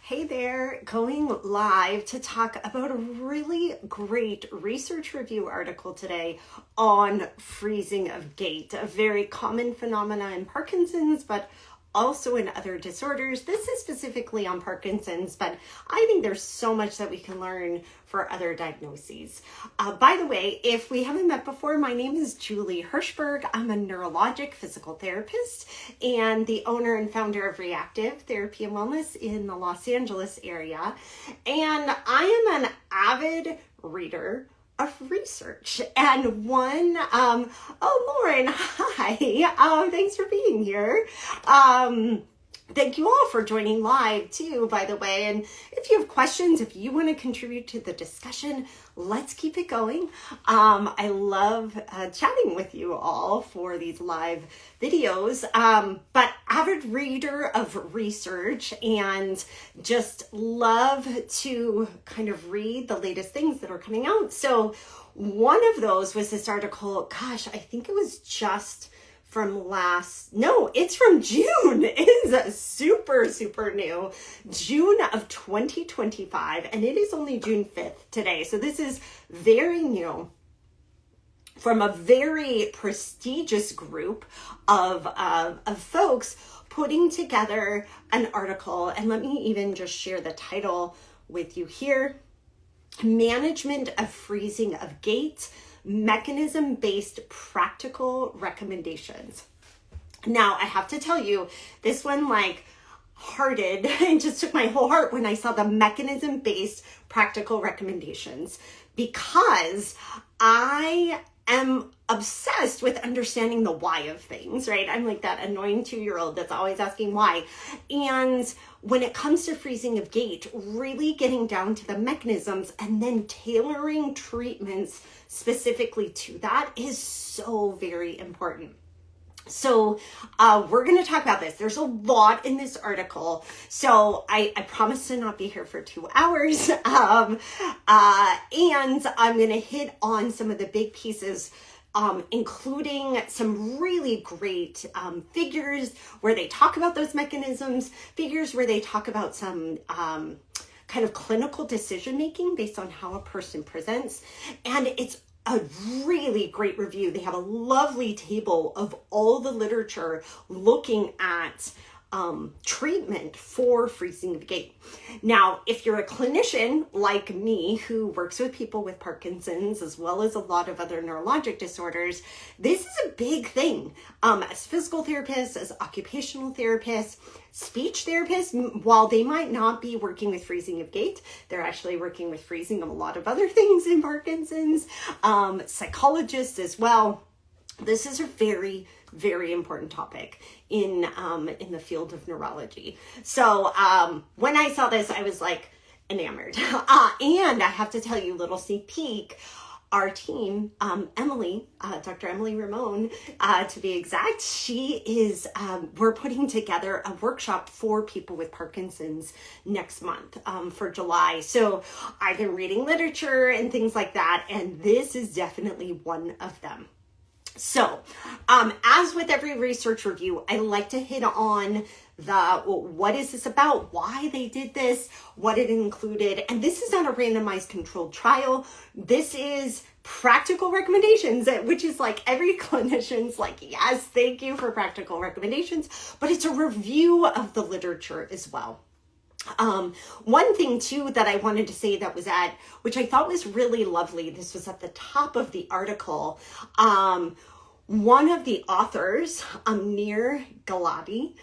Hey there, going live to talk about a really great research review article today on freezing of gait, a very common phenomenon in Parkinson's, but also in other disorders. This is specifically on Parkinson's, but I think there's so much that we can learn for other diagnoses. By the way, if we haven't met before, my name is Julie Hirschberg. I'm a neurologic physical therapist and the owner and founder of re+active Therapy and Wellness in the Los Angeles area. And I am an avid reader of research, and one, Lauren, hi, thanks for being here. Thank you all for joining live too, by the way. And if you have questions, if you want to contribute to the discussion, let's keep it going. I love chatting with you all for these live videos, but avid reader of research and just love to kind of read the latest things that are coming out. So one of those was this article, gosh, I think it was just it's from June. It is super new. June of 2025, and it is only June 5th today. So this is very new from a very prestigious group of folks putting together an article. And let me even just share the title with you here. Management of Freezing of Gait, Mechanism-Based Practical Recommendations. Now, I have to tell you, this one hearted and just took my whole heart when I saw the mechanism-based practical recommendations, because I am obsessed with understanding the why of things, right? I'm like that annoying 2-year-old that's always asking why. And when it comes to freezing of gait, really getting down to the mechanisms and then tailoring treatments specifically to that is so very important. So we're going to talk about this. There's a lot in this article. So I promise to not be here for 2 hours. And I'm going to hit on some of the big pieces, including some really great figures where they talk about those mechanisms, figures where they talk about some kind of clinical decision making based on how a person presents. And it's a really great review. They have a lovely table of all the literature looking at treatment for freezing of gait. Now, if you're a clinician like me who works with people with Parkinson's as well as a lot of other neurologic disorders, this is a big thing. As physical therapists, as occupational therapists, speech therapists, while they might not be working with freezing of gait, they're actually working with freezing of a lot of other things in Parkinson's, psychologists as well. This is a very, very important topic in the field of neurology. So when I saw this, I was enamored. And I have to tell you, little sneak peek, our team, Emily, Dr. Emily Ramon, to be exact, we're putting together a workshop for people with Parkinson's next month for July. So I've been reading literature and things like that, and this is definitely one of them. So, as with every research review, I like to hit on what is this about, why they did this, what it included, and this is not a randomized controlled trial. This is practical recommendations, which is every clinician's yes, thank you for practical recommendations, but it's a review of the literature as well. One thing too that I wanted to say that was which I thought was really lovely, this was at the top of the article. One of the authors, Amir Galabi,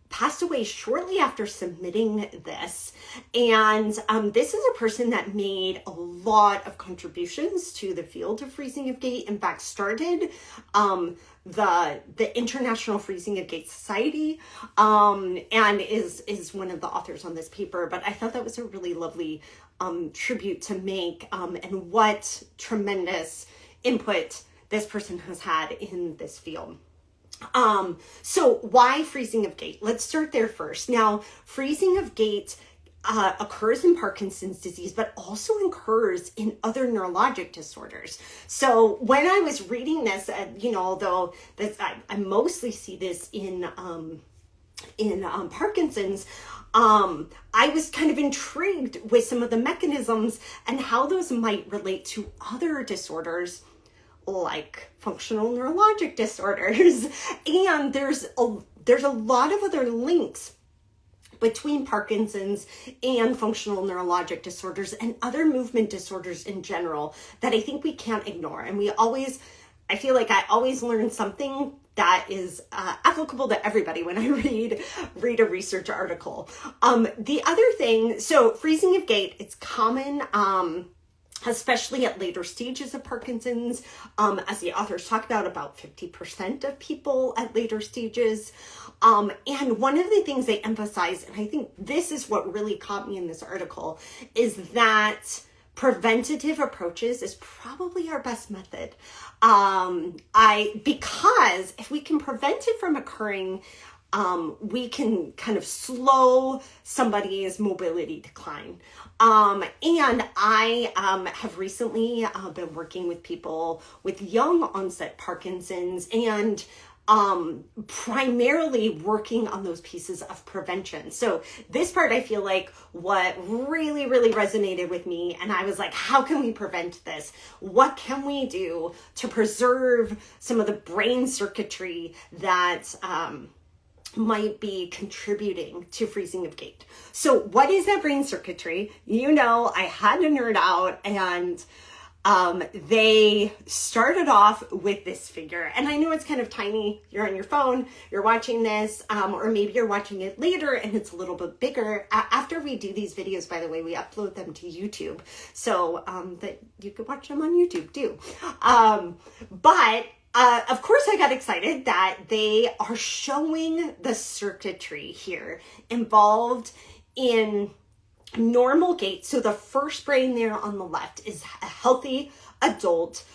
passed away shortly after submitting this. And this is a person that made a lot of contributions to the field of freezing of gait. In fact, started the International Freezing of Gait Society, and is one of the authors on this paper. But I thought that was a really lovely tribute to make, and what tremendous input this person has had in this field. So why freezing of gait? Let's start there first. Now, freezing of gait occurs in Parkinson's disease, but also occurs in other neurologic disorders. So when I was reading this, although I mostly see this in Parkinson's, I was kind of intrigued with some of the mechanisms and how those might relate to other disorders like functional neurologic disorders. And there's a lot of other links between Parkinson's and functional neurologic disorders and other movement disorders in general that I think we can't ignore. And I feel like I always learn something that is applicable to everybody when I read a research article. The other thing, so freezing of gait, it's common, especially at later stages of Parkinson's. As the authors talk about 50% of people at later stages. And one of the things they emphasize, and I think this is what really caught me in this article, is that preventative approaches is probably our best method. Because if we can prevent it from occurring, we can kind of slow somebody's mobility decline. And I have recently been working with people with young onset Parkinson's and primarily working on those pieces of prevention. So this part, I feel like what really, really resonated with me. And I was like, how can we prevent this? What can we do to preserve some of the brain circuitry that might be contributing to freezing of gait? So what is that brain circuitry? I had to nerd out, and they started off with this figure, and I know it's kind of tiny. You're on your phone, you're watching this, or maybe you're watching it later and it's a little bit bigger. After we do these videos, by the way, we upload them to YouTube, so that you could watch them on YouTube too. But of course, I got excited that they are showing the circuitry here involved in normal gait. So the first brain there on the left is a healthy adult.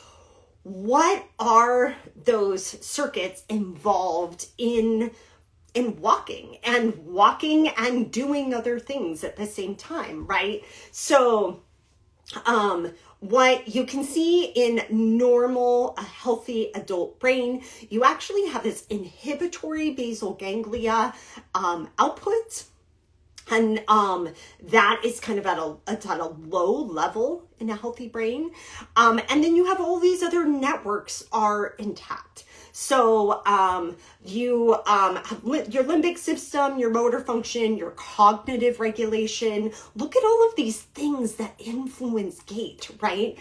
What are those circuits involved in walking and doing other things at the same time, right? So what you can see in normal, a healthy adult brain, you actually have this inhibitory basal ganglia output. And that is kind of at a low level in a healthy brain. And then you have all these other networks are intact. So you have your limbic system, your motor function, your cognitive regulation. Look at all of these things that influence gait, right?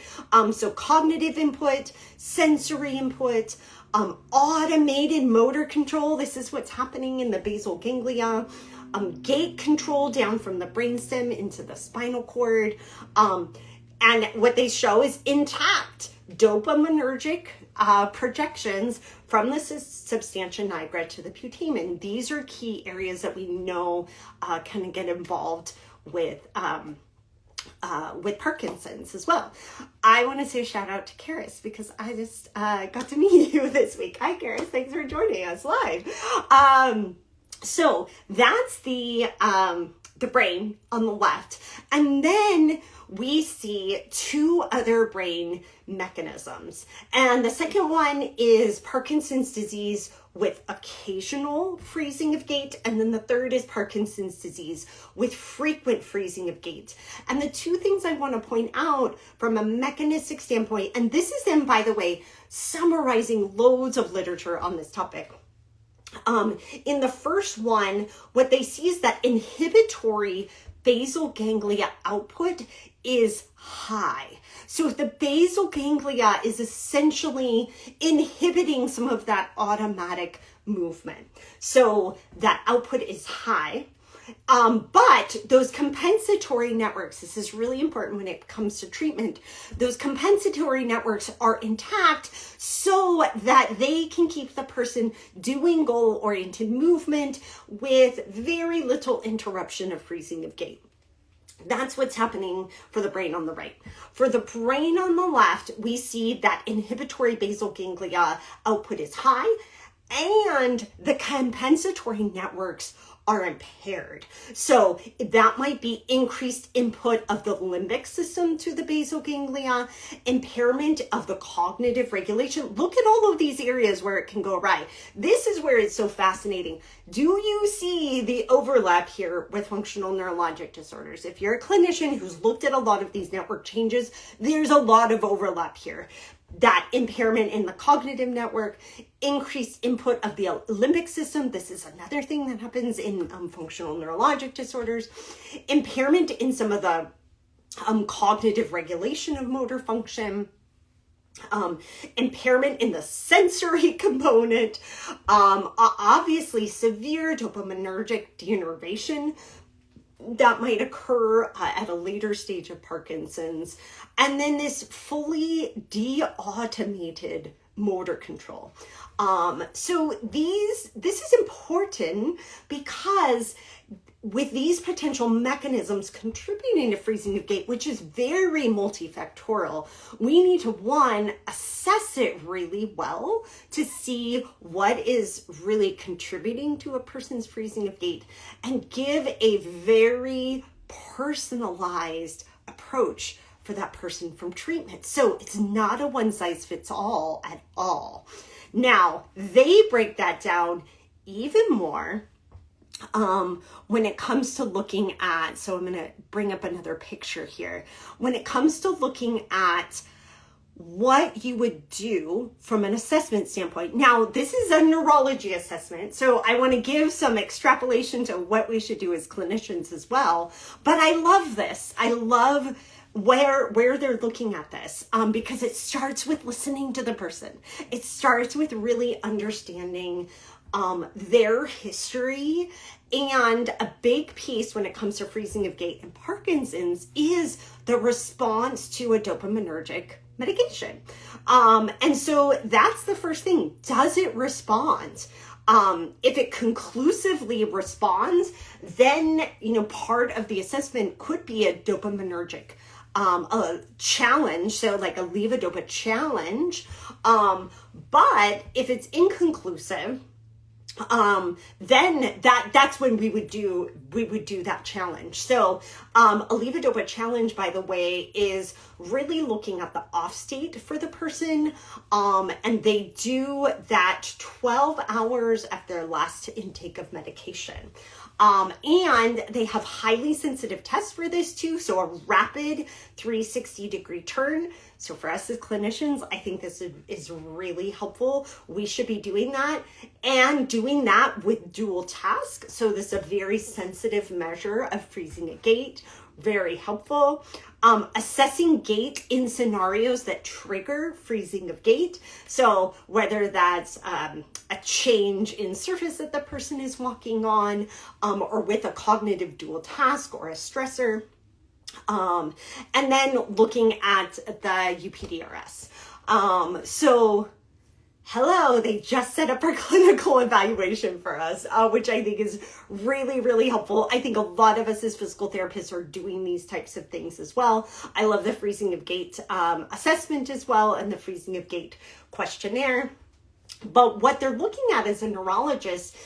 So cognitive input, sensory input, automated motor control. This is what's happening in the basal ganglia. Gait control down from the brainstem into the spinal cord. And what they show is intact dopaminergic projections from the substantia nigra to the putamen. These are key areas that we know can get involved with Parkinson's as well. I want to say a shout out to Karis because I just got to meet you this week. Hi, Karis. Thanks for joining us live. So that's the brain on the left. And then we see two other brain mechanisms. And the second one is Parkinson's disease with occasional freezing of gait. And then the third is Parkinson's disease with frequent freezing of gait. And the two things I want to point out from a mechanistic standpoint, and this is them, by the way, summarizing loads of literature on this topic. In the first one, what they see is that inhibitory basal ganglia output is high. So if the basal ganglia is essentially inhibiting some of that automatic movement, so that output is high. But those compensatory networks, this is really important when it comes to treatment, those compensatory networks are intact so that they can keep the person doing goal-oriented movement with very little interruption of freezing of gait. That's what's happening for the brain on the right. For the brain on the left, we see that inhibitory basal ganglia output is high and the compensatory networks are impaired. So that might be increased input of the limbic system to the basal ganglia, impairment of the cognitive regulation. Look at all of these areas where it can go awry. This is where it's so fascinating. Do you see the overlap here with functional neurologic disorders? If you're a clinician who's looked at a lot of these network changes, there's a lot of overlap here. That impairment in the cognitive network, increased input of the limbic system. This is another thing that happens in functional neurologic disorders. Impairment in some of the cognitive regulation of motor function. Impairment in the sensory component. Obviously, severe dopaminergic denervation that might occur at a later stage of Parkinson's. And then this fully de-automated motor control. So this is important because with these potential mechanisms contributing to freezing of gait, which is very multifactorial, we need to, one, assess it really well to see what is really contributing to a person's freezing of gait and give a very personalized approach for that person from treatment. So it's not a one size fits all at all. Now, they break that down even more when it comes to looking at, so I'm going to bring up another picture here. When it comes to looking at what you would do from an assessment standpoint. Now, this is a neurology assessment, so I want to give some extrapolation to what we should do as clinicians as well. But I love this. I love where they're looking at this because it starts with listening to the person. It starts with really understanding their history. And a big piece when it comes to freezing of gait and Parkinson's is the response to a dopaminergic medication. And so that's the first thing. Does it respond? If it conclusively responds, then, part of the assessment could be a dopaminergic a challenge, so like a levodopa challenge. But if it's inconclusive, then that's when we would do that challenge. So a levodopa challenge, by the way, is really looking at the off state for the person, and they do that 12 hours after their last intake of medication. And they have highly sensitive tests for this too. So a rapid 360-degree turn. So for us as clinicians, I think this is really helpful. We should be doing that and doing that with dual task. So this is a very sensitive measure of freezing a gait. Very helpful. Assessing gait in scenarios that trigger freezing of gait. So whether that's a change in surface that the person is walking on, or with a cognitive dual task or a stressor. And then looking at the UPDRS. So hello, they just set up our clinical evaluation for us, which I think is really, really helpful. I think a lot of us as physical therapists are doing these types of things as well. I love the freezing of gait assessment as well and the freezing of gait questionnaire. But what they're looking at as a neurologist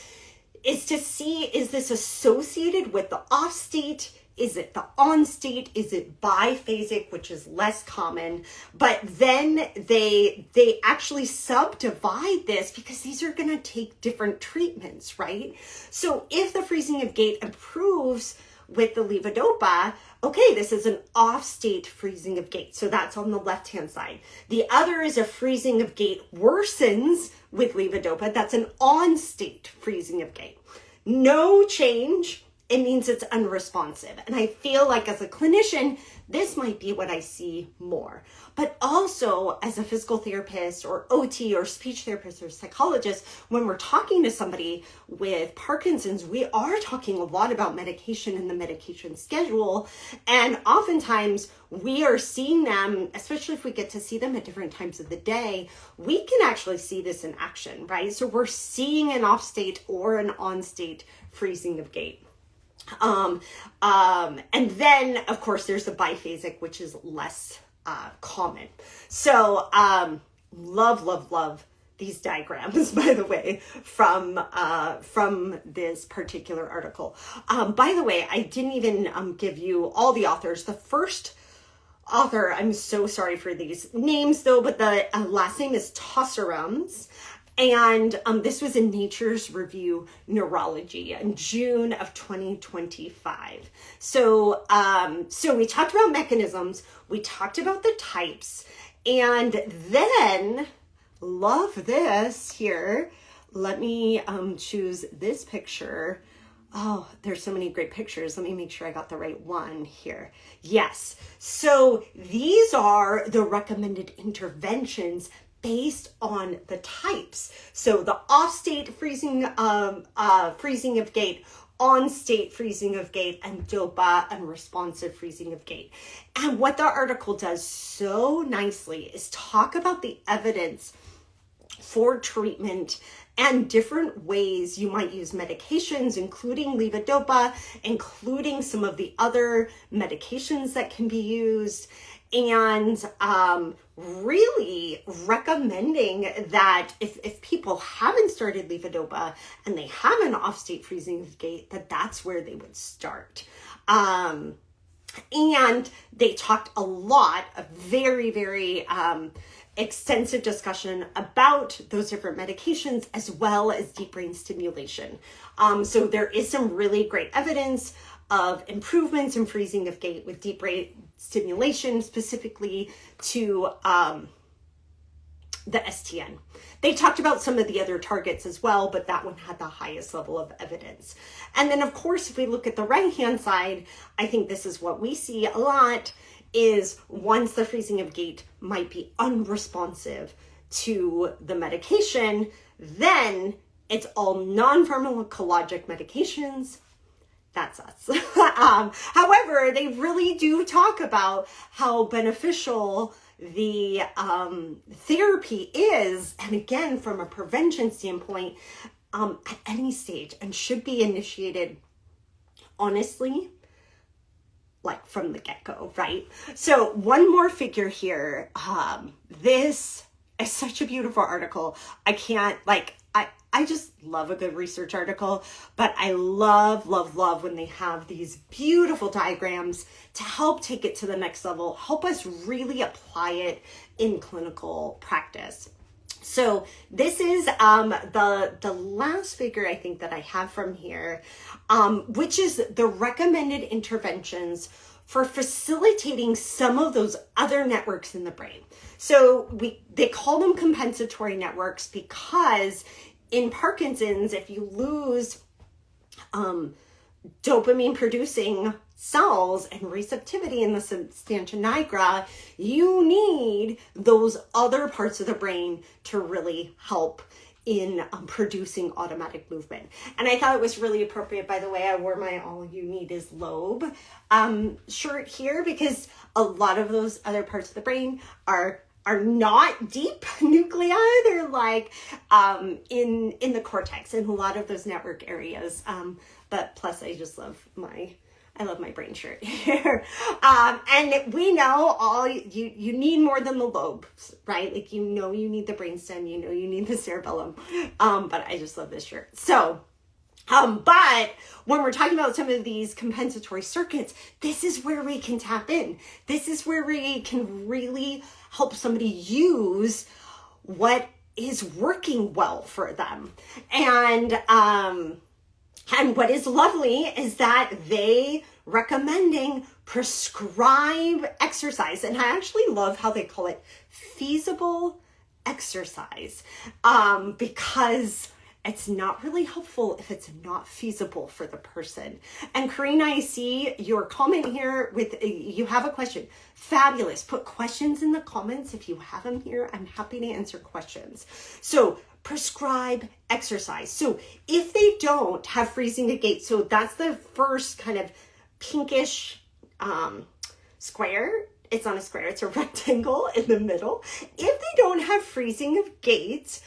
is to see, is this associated with the off state? Is it the on state? Is it biphasic, which is less common? But then they actually subdivide this because these are going to take different treatments, right? So if the freezing of gait improves with the levodopa, okay, this is an off-state freezing of gait. So that's on the left-hand side. The other is a freezing of gait worsens with levodopa. That's an on-state freezing of gait. No change. It means it's unresponsive. And I feel like as a clinician, this might be what I see more. But also as a physical therapist or OT or speech therapist or psychologist, when we're talking to somebody with Parkinson's, we are talking a lot about medication and the medication schedule. And oftentimes we are seeing them, especially if we get to see them at different times of the day, we can actually see this in action, right? So we're seeing an off state or an on state freezing of gait. And then of course there's the biphasic, which is less common. So love these diagrams, by the way, from this particular article. By the way, I didn't even give you all the authors. The first author, I'm so sorry for these names though, but the last name is Tosserums. And this was in Nature's Review Neurology in June of 2025. So we talked about mechanisms, we talked about the types, and then, love this here. Let me choose this picture. Oh, there's so many great pictures. Let me make sure I got the right one here. Yes. So these are the recommended interventions based on the types. So the off-state freezing of gait, on-state freezing of gait, and DOPA and responsive freezing of gait. And what the article does so nicely is talk about the evidence for treatment and different ways you might use medications, including levodopa, including some of the other medications that can be used, and really recommending that if people haven't started levodopa and they have an off-state freezing of gait, that's where they would start. And they talked a lot of very, very extensive discussion about those different medications as well as deep brain stimulation. So there is some really great evidence of improvements in freezing of gait with deep brain stimulation, specifically to the STN. They talked about some of the other targets as well, but that one had the highest level of evidence. And then of course, if we look at the right-hand side, I think this is what we see a lot, is once the freezing of gait might be unresponsive to the medication, then it's all non-pharmacologic medications. That's us. However, they really do talk about how beneficial the therapy is, and again, from a prevention standpoint, at any stage, and should be initiated, honestly, like from the get-go, right? So one more figure here. This is such a beautiful article. I just love a good research article, but I love when they have these beautiful diagrams to help take it to the next level, help us really apply it in clinical practice. So this is the last figure I think that I have from here, which is the recommended interventions for facilitating some of those other networks in the brain. So they call them compensatory networks because in Parkinson's, if you lose dopamine producing cells and receptivity in the substantia nigra, you need those other parts of the brain to really help in producing automatic movement. And I thought it was really appropriate, by the way, I wore my All You Need Is Lobe shirt here, because a lot of those other parts of the brain are not deep nuclei. They're like in the cortex in a lot of those network areas. But plus I just love my brain shirt here. And we know you need more than the lobes, right? Like, you need the brainstem, you need the cerebellum. But I just love this shirt. So, but when we're talking about some of these compensatory circuits, this is where we can tap in. This is where we can really help somebody use what is working well for them. And what is lovely is that they recommending prescribe exercise. And I actually love how they call it feasible exercise, because it's not really helpful if it's not feasible for the person. And Karina, I see your comment here you have a question. Fabulous. Put questions in the comments if you have them here. I'm happy to answer questions. So prescribe exercise. So if they don't have freezing of gait, so that's the first kind of pinkish square. It's not a square, it's a rectangle in the middle. If they don't have freezing of gait,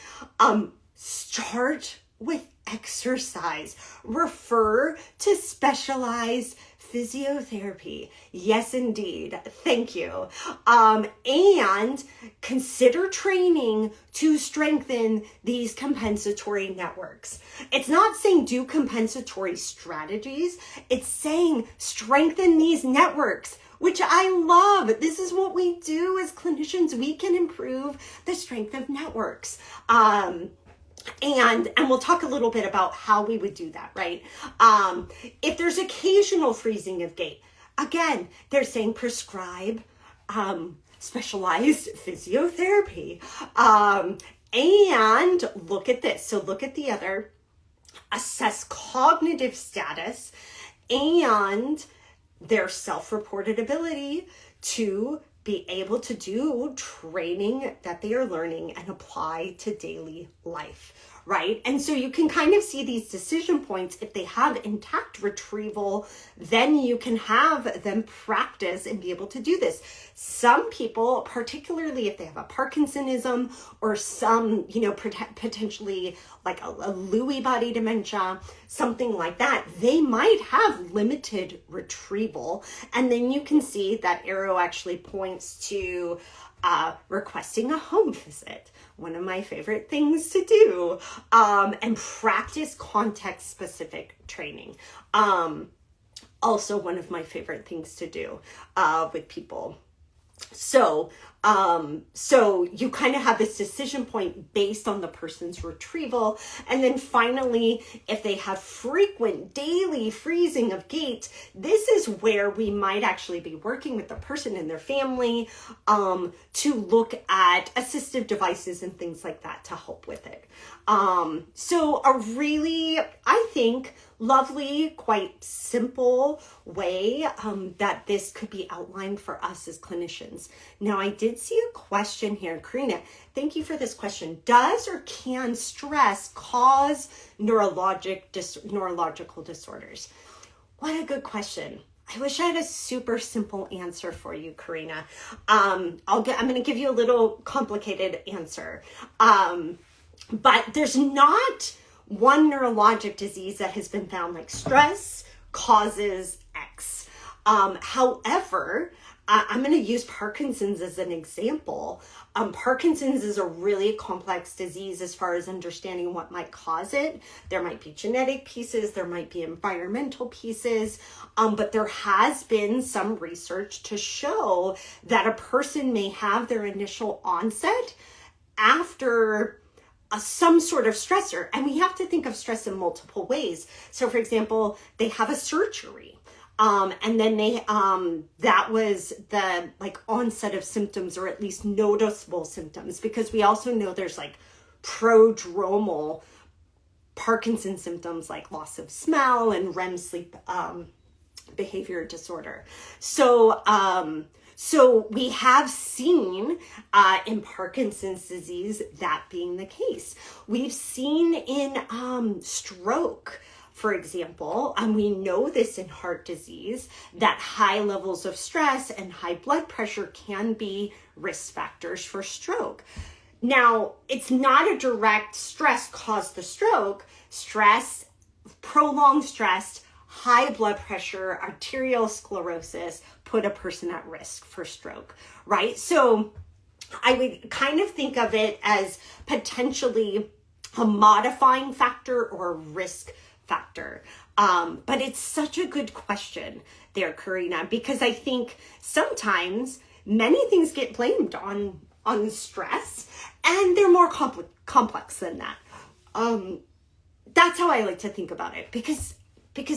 start with exercise. Refer to specialized physiotherapy. Yes, indeed. Thank you. And consider training to strengthen these compensatory networks. It's not saying do compensatory strategies. It's saying strengthen these networks, which I love. This is what we do as clinicians. We can improve the strength of networks. And we'll talk a little bit about how we would do that, right? If there's occasional freezing of gait, again, they're saying prescribe specialized physiotherapy. And look at this. So look at the other. Assess cognitive status and their self-reported ability to be able to do training that they are learning and apply to daily life, right? And so you can kind of see these decision points. If they have intact retrieval, then you can have them practice and be able to do this. Some people, particularly if they have a Parkinsonism or some, potentially like a Lewy body dementia, something like that, they might have limited retrieval. And then you can see that arrow actually points to requesting a home visit, one of my favorite things to do, and practice context-specific training. Also one of my favorite things to do with people. So you kind of have this decision point based on the person's retrieval. And then finally, if they have frequent daily freezing of gait, this is where we might actually be working with the person and their family to look at assistive devices and things like that to help with it. So a really, I think, lovely, quite simple way that this could be outlined for us as clinicians. Now, I did see a question here. Karina, thank you for this question. Does or can stress cause neurological disorders? What a good question. I wish I had a super simple answer for you, Karina. I'm going to give you a little complicated answer. But there's not one neurologic disease that has been found like stress causes X. However, I'm going to use Parkinson's as an example. Parkinson's is a really complex disease as far as understanding what might cause it. There might be genetic pieces, there might be environmental pieces, but there has been some research to show that a person may have their initial onset after some sort of stressor. And we have to think of stress in multiple ways. So for example, they have a surgery. And then that was the onset of symptoms, or at least noticeable symptoms, because we also know there's prodromal Parkinson symptoms like loss of smell and REM sleep behavior disorder. So we have seen in Parkinson's disease that being the case. We've seen in stroke, for example, and we know this in heart disease, that high levels of stress and high blood pressure can be risk factors for stroke. Now, it's not a direct stress caused the stroke. Stress, prolonged stress, high blood pressure, arterial sclerosis put a person at risk for stroke, right? So I would kind of think of it as potentially a modifying factor or a risk factor. But it's such a good question there, Karina, because I think sometimes many things get blamed on stress, and they're more complex than that. That's how I like to think about it, because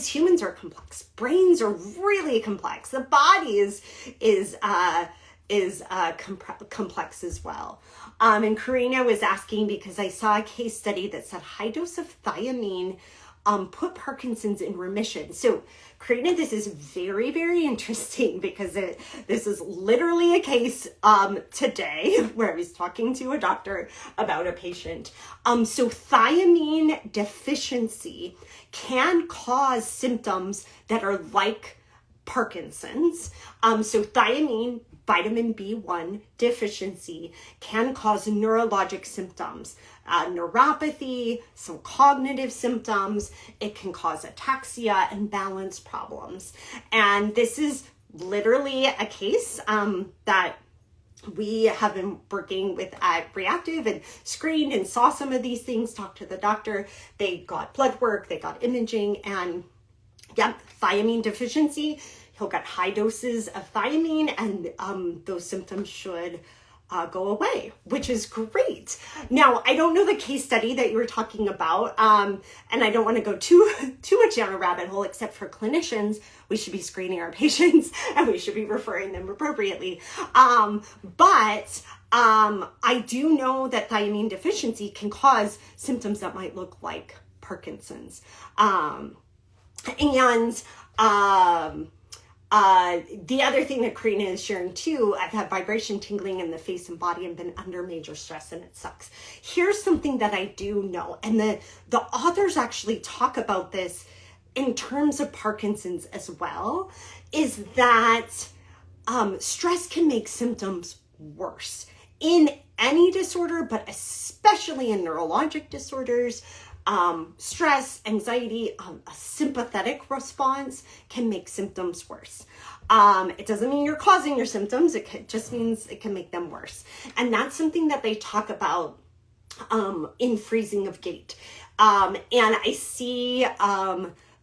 humans are complex. Brains are really complex. The body is complex as well. And Karina was asking because I saw a case study that said high dose of thiamine put Parkinson's in remission. So Karina, this is very, very interesting because this is literally a case today where I was talking to a doctor about a patient. So thiamine deficiency can cause symptoms that are like Parkinson's. So thiamine vitamin B1 deficiency can cause neurologic symptoms, neuropathy, some cognitive symptoms. It can cause ataxia and balance problems. And this is literally a case that we have been working with at re+active and screened and saw some of these things, talked to the doctor. They got blood work, they got imaging, and thiamine deficiency. He'll get high doses of thiamine, and those symptoms should go away, which is great. Now, I don't know the case study that you were talking about, and I don't want to go too much down a rabbit hole, except for clinicians. We should be screening our patients and we should be referring them appropriately. But I do know that thiamine deficiency can cause symptoms that might look like Parkinson's. The other thing that Karina is sharing too, I've had vibration tingling in the face and body and been under major stress, and it sucks. Here's something that I do know, and the authors actually talk about this in terms of Parkinson's as well, is that stress can make symptoms worse in any disorder, but especially in neurologic disorders. Stress, anxiety, a sympathetic response can make symptoms worse. It doesn't mean you're causing your symptoms. It just means it can make them worse. And that's something that they talk about in Freezing of Gait. And I see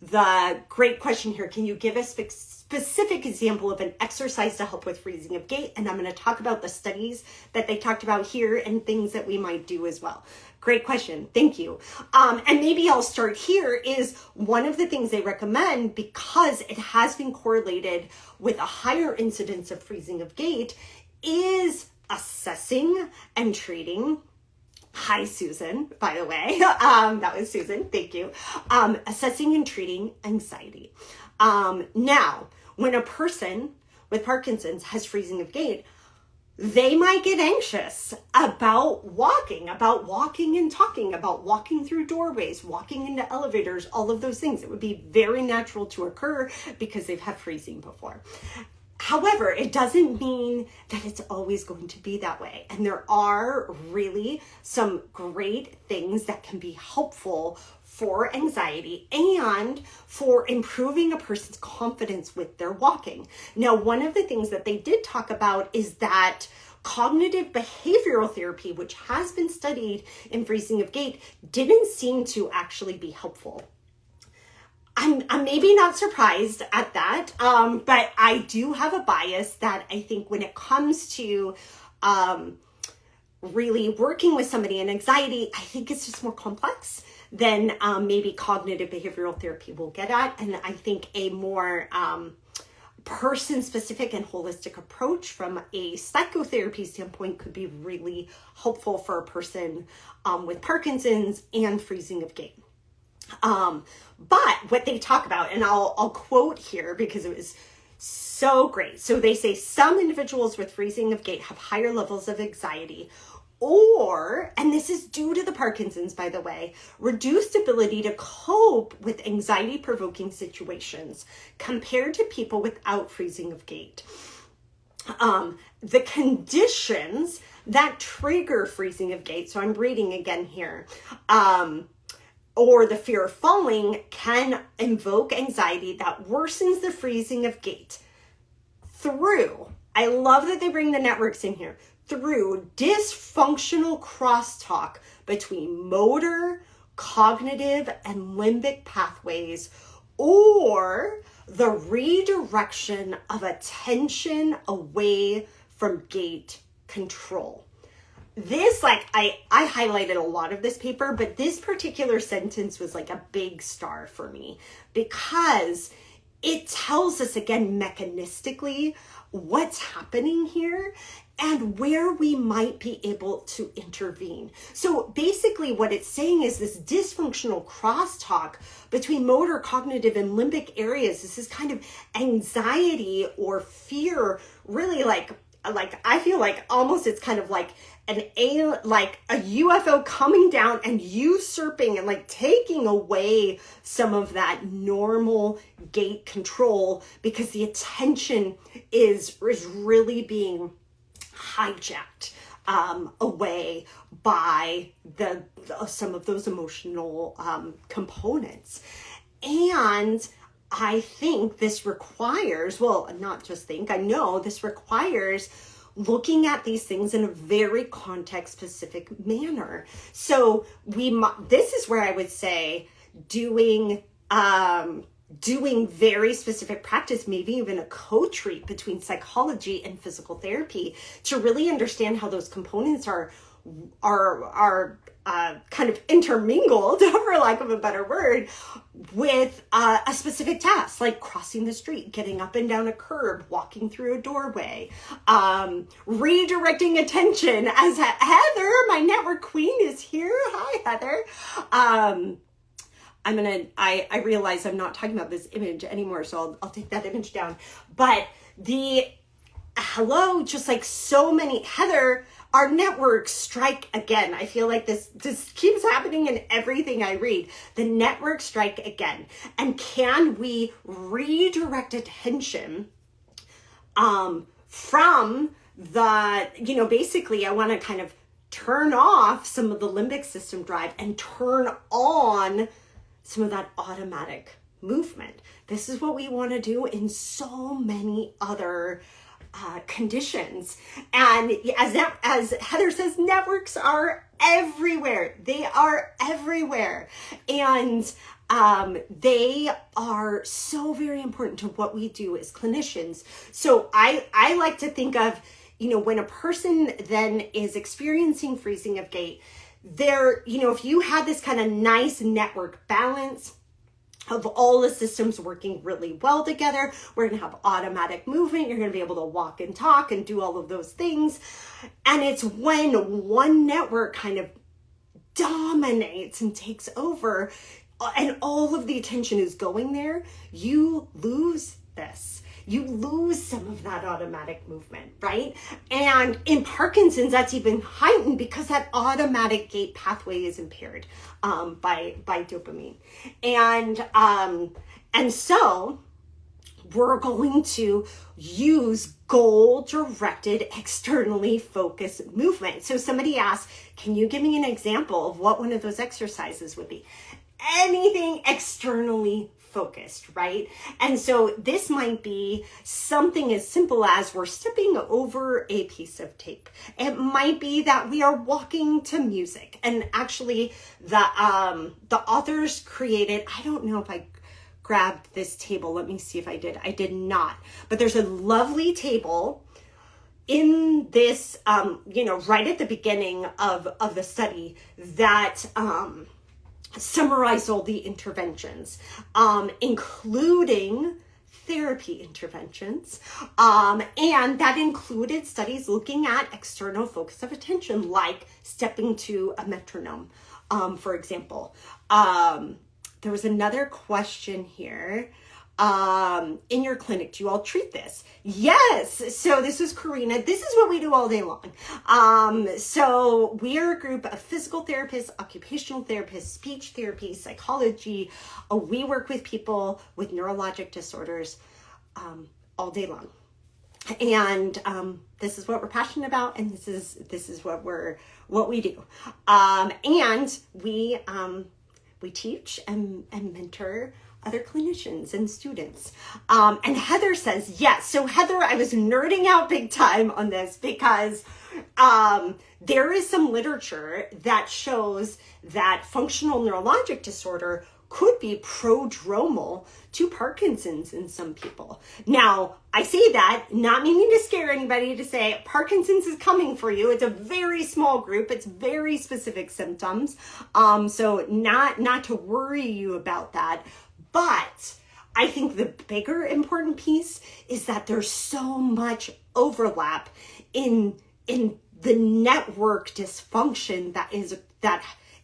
the great question here. Can you give a specific example of an exercise to help with freezing of gait? And I'm going to talk about the studies that they talked about here and things that we might do as well. Great question. Thank you. And maybe I'll start here. Is one of the things they recommend, because it has been correlated with a higher incidence of freezing of gait, is assessing and treating. Hi, Susan, by the way. That was Susan. Thank you. Assessing and treating anxiety. Now, when a person with Parkinson's has freezing of gait, they might get anxious about walking and talking, about walking through doorways, walking into elevators, all of those things. It would be very natural to occur because they've had freezing before. However, it doesn't mean that it's always going to be that way. And there are really some great things that can be helpful for anxiety and for improving a person's confidence with their walking. Now, one of the things that they did talk about is that cognitive behavioral therapy, which has been studied in freezing of gait, didn't seem to actually be helpful. I'm maybe not surprised at that, but I do have a bias that I think when it comes to really working with somebody in anxiety, I think it's just more complex than maybe cognitive behavioral therapy will get at. And I think a more person-specific and holistic approach from a psychotherapy standpoint could be really helpful for a person with Parkinson's and freezing of gait. But what they talk about, and I'll quote here because it was so great. So they say some individuals with freezing of gait have higher levels of anxiety, or, and this is due to the Parkinson's, by the way, reduced ability to cope with anxiety-provoking situations compared to people without freezing of gait. The conditions that trigger freezing of gait, so I'm reading again here, or the fear of falling, can invoke anxiety that worsens the freezing of gait through, I love that they bring the networks in here, through dysfunctional crosstalk between motor, cognitive, and limbic pathways, or the redirection of attention away from gait control. This, like, I highlighted a lot of this paper, but this particular sentence was like a big star for me because it tells us again mechanistically what's happening here and where we might be able to intervene. So basically what it's saying is this dysfunctional crosstalk between motor, cognitive, and limbic areas. This is kind of anxiety or fear, really like like, I feel like almost it's kind of like like a UFO coming down and usurping and like taking away some of that normal gait control, because the attention is really being hijacked away by some of those emotional components. And I think this requires, well, not just think, I know this requires looking at these things in a very context specific manner. So this is where I would say doing very specific practice, maybe even a co-treat between psychology and physical therapy, to really understand how those components are kind of intermingled, for lack of a better word, with a specific task, like crossing the street, getting up and down a curb, walking through a doorway, redirecting attention. As Heather, my network queen, is here. Hi, Heather. I realize I'm not talking about this image anymore, so I'll take that image down. But just like so many, Heather, our networks strike again. I feel like this keeps happening in everything I read. The networks strike again. And can we redirect attention from basically I want to kind of turn off some of the limbic system drive and turn on some of that automatic movement. This is what we want to do in so many other conditions. And as Heather says, networks are everywhere. They are everywhere. And they are so very important to what we do as clinicians. So I like to think of, when a person then is experiencing freezing of gait, if you had this kind of nice network balance of all the systems working really well together, we're going to have automatic movement. You're going to be able to walk and talk and do all of those things. And it's when one network kind of dominates and takes over and all of the attention is going there, you lose this. You lose some of that automatic movement, right? And in Parkinson's, that's even heightened because that automatic gait pathway is impaired by dopamine. And so we're going to use goal-directed, externally focused movement. So somebody asked, can you give me an example of what one of those exercises would be? Anything externally focused, right? And so this might be something as simple as we're stepping over a piece of tape. It might be that we are walking to music. And actually the authors created, I don't know if I grabbed this table. Let me see if I did. I did not. But there's a lovely table in this, right at the beginning of the study that summarize all the interventions, including therapy interventions. And that included studies looking at external focus of attention, like stepping to a metronome, for example. There was another question here. In your clinic, do you all treat this? Yes. So this is Karina. This is what we do all day long. So we are a group of physical therapists, occupational therapists, speech therapy, psychology. We work with people with neurologic disorders all day long. And this is what we're passionate about, and this is what we do. And we teach and mentor other clinicians and students. And Heather says, yes. So Heather, I was nerding out big time on this because there is some literature that shows that functional neurologic disorder could be prodromal to Parkinson's in some people. Now, I say that not meaning to scare anybody, to say Parkinson's is coming for you. It's a very small group. It's very specific symptoms. So not to worry you about that. But I think the bigger important piece is that there's so much overlap in the network dysfunction that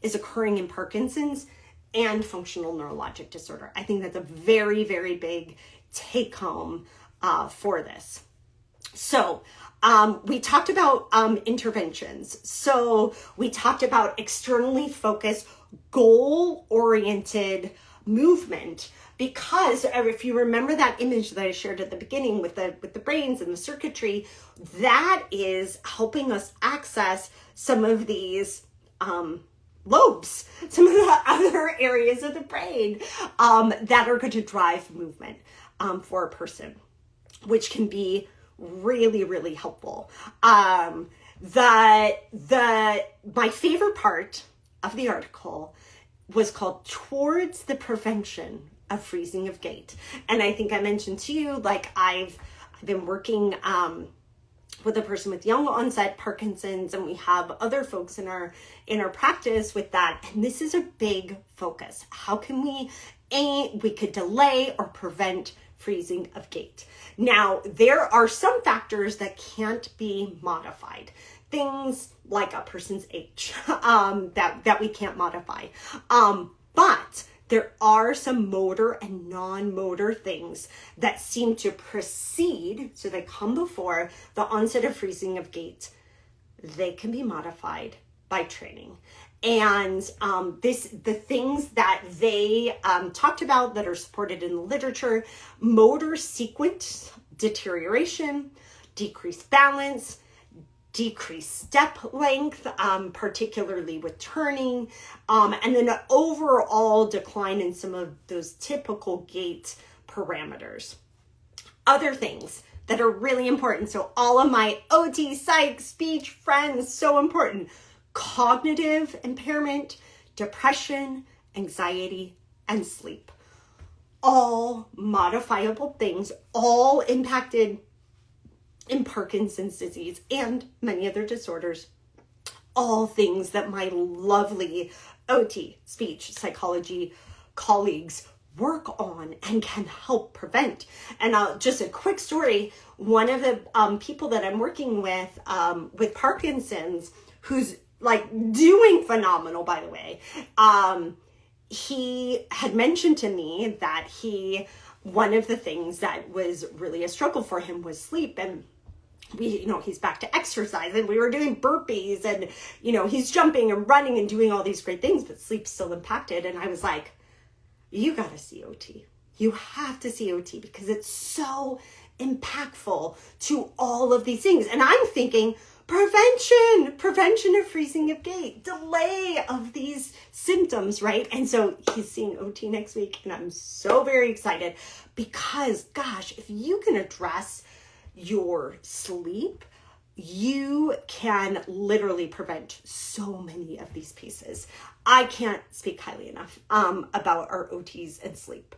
is occurring in Parkinson's and functional neurologic disorder. I think that's a very, very big take home for this. So we talked about interventions. So we talked about externally focused, goal-oriented movement, because if you remember that image that I shared at the beginning with the brains and the circuitry, that is helping us access some of these lobes, some of the other areas of the brain that are going to drive movement for a person, which can be really, really helpful. My favorite part of the article was called Towards the Prevention of Freezing of Gait. And I think I mentioned to you, like I've been working with a person with young onset Parkinson's, and we have other folks in our practice with that. And this is a big focus. How can we could delay or prevent freezing of gait? Now, there are some factors that can't be modified. Things like a person's age that we can't modify. But there are some motor and non-motor things that seem to precede, so they come before the onset of freezing of gait. They can be modified by training. And the things that they talked about that are supported in the literature: motor sequence deterioration, decreased balance, decreased step length, particularly with turning, and then an overall decline in some of those typical gait parameters. Other things that are really important, so all of my OT, psych, speech friends, so important: cognitive impairment, depression, anxiety, and sleep. All modifiable things, all impacted in Parkinson's disease and many other disorders. All things that my lovely OT, speech, psychology colleagues work on and can help prevent. And just a quick story, one of the people that I'm working with Parkinson's, who's like doing phenomenal, by the way, he had mentioned to me that one of the things that was really a struggle for him was sleep. And he's back to exercise, and we were doing burpees, and, he's jumping and running and doing all these great things, but sleep's still impacted. And I was like, you got to see OT. You have to see OT because it's so impactful to all of these things. And I'm thinking prevention of freezing of gait, delay of these symptoms, right? And so he's seeing OT next week, and I'm so very excited because, gosh, if you can address your sleep, you can literally prevent so many of these pieces. I can't speak highly enough about our OTs and sleep.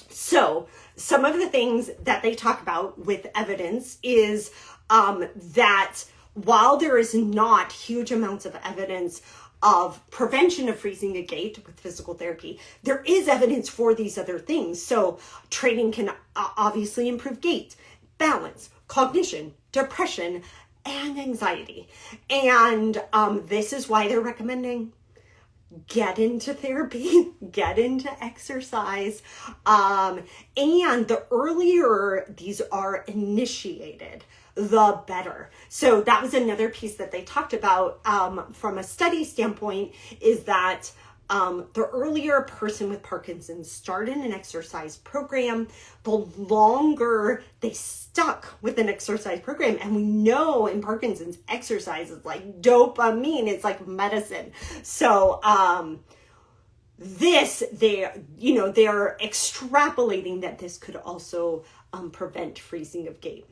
So some of the things that they talk about with evidence is that while there is not huge amounts of evidence of prevention of freezing of gait with physical therapy, there is evidence for these other things. So training can obviously improve gait, balance, cognition, depression, and anxiety. And this is why they're recommending get into therapy, get into exercise. And the earlier these are initiated, the better. So that was another piece that they talked about from a study standpoint, is that the earlier a person with Parkinson's started an exercise program, the longer they stuck with an exercise program. And we know in Parkinson's, exercise is like dopamine, it's like medicine. So they're extrapolating that this could also prevent freezing of gait.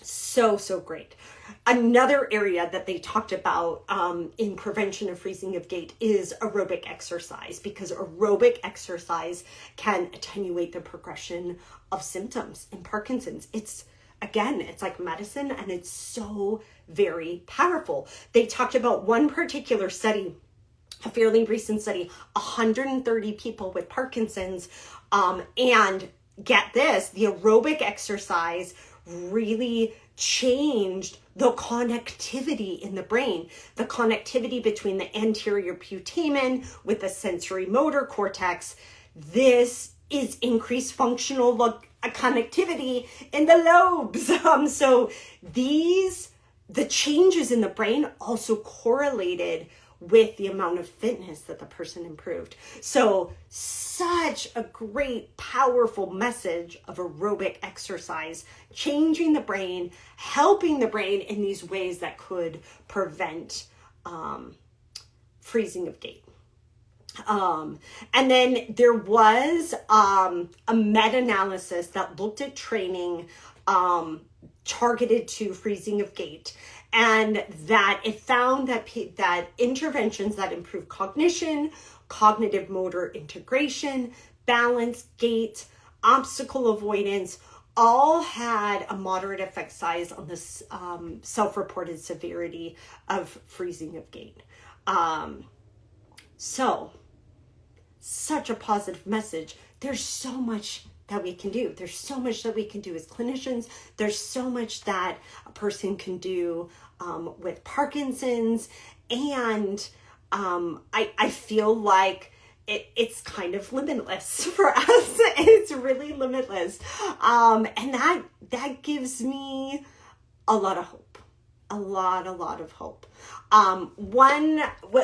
So great. Another area that they talked about in prevention of freezing of gait is aerobic exercise, because aerobic exercise can attenuate the progression of symptoms in Parkinson's. It's like medicine, and it's so very powerful. They talked about one particular study, a fairly recent study, 130 people with Parkinson's, and get this, the aerobic exercise really changed the connectivity in the brain, the connectivity between the anterior putamen with the sensory motor cortex. This is increased functional a connectivity in the lobes. So the changes in the brain also correlated with the amount of fitness that the person improved. So such a great, powerful message of aerobic exercise, changing the brain, helping the brain in these ways that could prevent freezing of gait. And then there was a meta-analysis that looked at training targeted to freezing of gait, and that it found that that interventions that improve cognition, cognitive motor integration, balance, gait, obstacle avoidance, all had a moderate effect size on this self-reported severity of freezing of gait. So such a positive message. There's so much that we can do. There's so much that we can do as clinicians. There's so much that a person can do with Parkinson's. And I feel like it's kind of limitless for us. It's really limitless. And that gives me a lot of hope. A lot of hope.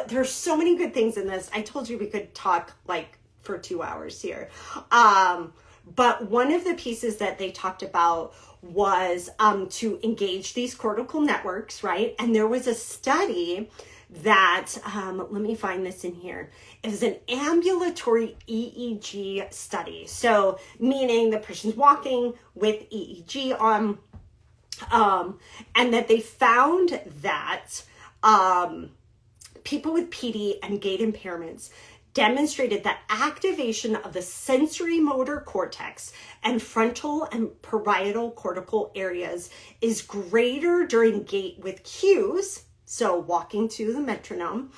There's so many good things in this. I told you we could talk like for 2 hours here. But one of the pieces that they talked about was to engage these cortical networks, right? And there was a study that, let me find this in here. It was an ambulatory EEG study. So meaning the person's walking with EEG on, and that they found that people with PD and gait impairments demonstrated that activation of the sensory motor cortex and frontal and parietal cortical areas is greater during gait with cues, so walking to the metronome,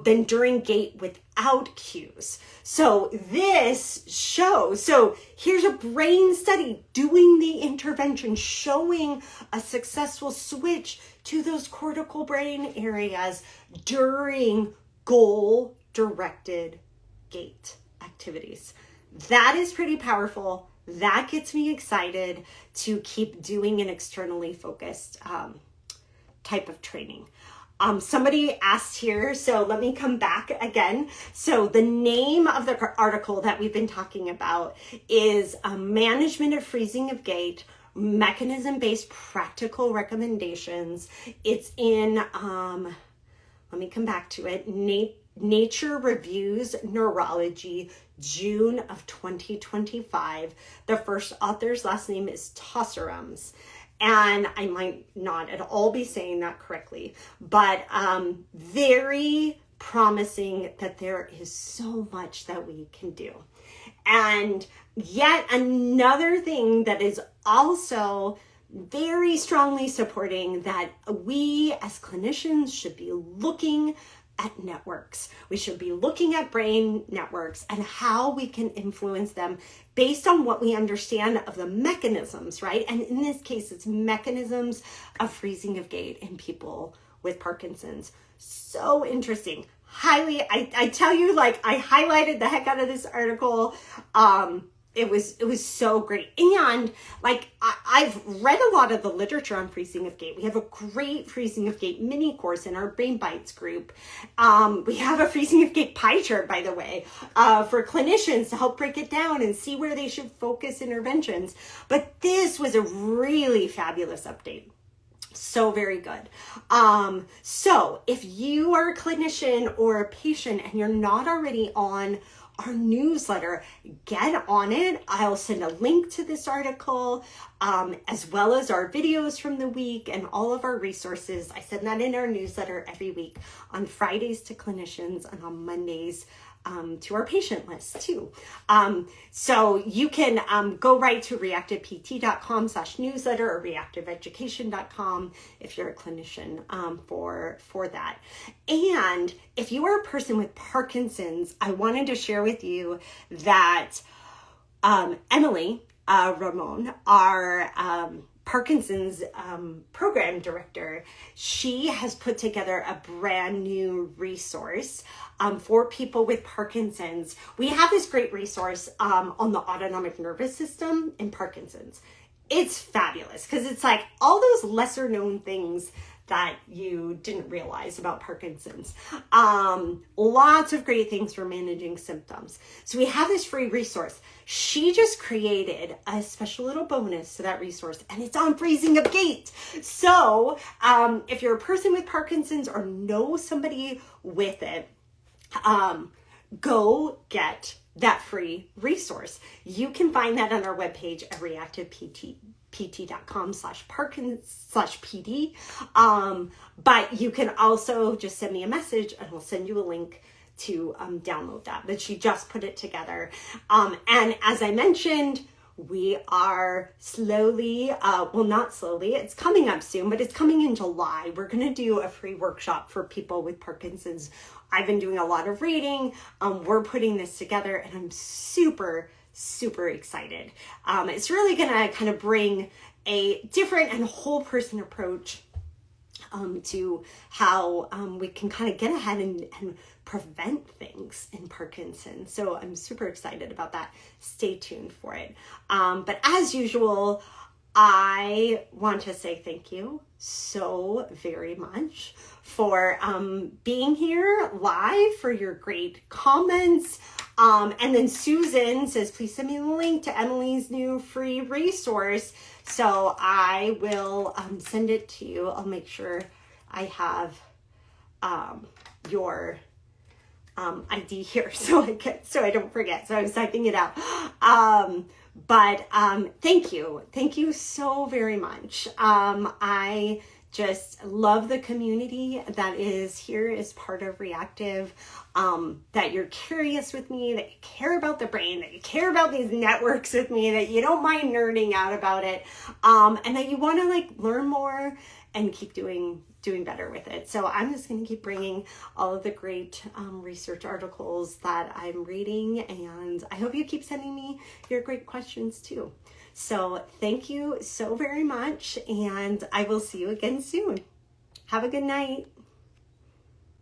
than during gait without cues. So this shows, so here's a brain study doing the intervention, showing a successful switch to those cortical brain areas during goal-directed gait activities. That is pretty powerful. That gets me excited to keep doing an externally focused type of training. Somebody asked here, so let me come back again. So the name of the article that we've been talking about is Management of Freezing of Gait, Mechanism-Based Practical Recommendations. It's in, let me come back to it, Nature Reviews Neurology, June of 2025. The first author's last name is Tosserums. And I might not at all be saying that correctly, but very promising that there is so much that we can do. And yet another thing that is also very strongly supporting that we as clinicians should be looking at networks. We should be looking at brain networks and how we can influence them based on what we understand of the mechanisms, right? And in this case, it's mechanisms of freezing of gait in people with Parkinson's. So interesting. Highly, I tell you, like, I highlighted the heck out of this article. It was so great. And like, I've read a lot of the literature on freezing of gait. We have a great freezing of gait mini course in our Brain Bites group. We have a freezing of gait pie chart, by the way, for clinicians to help break it down and see where they should focus interventions. But this was a really fabulous update. So very good. So if you are a clinician or a patient and you're not already on our newsletter, get on it. I'll send a link to this article, as well as our videos from the week and all of our resources. I send that in our newsletter every week on Fridays to clinicians and on Mondays to our patient list too. So you can go right to reactivept.com/newsletter or reactiveeducation.com if you're a clinician for that. And if you are a person with Parkinson's, I wanted to share with you that Emily Ramon, our Parkinson's program director, she has put together a brand new resource for people with Parkinson's. We have this great resource on the autonomic nervous system in Parkinson's. It's fabulous because it's like all those lesser known things that you didn't realize about Parkinson's. Lots of great things for managing symptoms. So we have this free resource. She just created a special little bonus to that resource, and it's on Freezing of Gait. So if you're a person with Parkinson's or know somebody with it, go get that free resource. You can find that on our webpage at reactivept.com/Parkinson/PD. But you can also just send me a message and we'll send you a link to download that. But she just put it together. And as I mentioned, we are slowly, well, not slowly, it's coming up soon, but it's coming in July. We're going to do a free workshop for people with Parkinson's. I've been doing a lot of reading. We're putting this together and I'm super excited. It's really going to kind of bring a different and whole person approach to how we can kind of get ahead and prevent things in Parkinson's. So I'm super excited about that. Stay tuned for it. But as usual, I want to say thank you so very much for being here live, for your great comments. And then Susan says, please send me the link to Emily's new free resource. So I will send it to you. I'll make sure I have your ID here so I don't forget. So I was typing it out. But thank you so very much. I just love the community that is here as part of Reactive, that you're curious with me, that you care about the brain, that you care about these networks with me, that you don't mind nerding out about it, and that you want to like learn more and keep doing better with it. So I'm just going to keep bringing all of the great research articles that I'm reading, and I hope you keep sending me your great questions too. So thank you so very much, and I will see you again soon. Have a good night.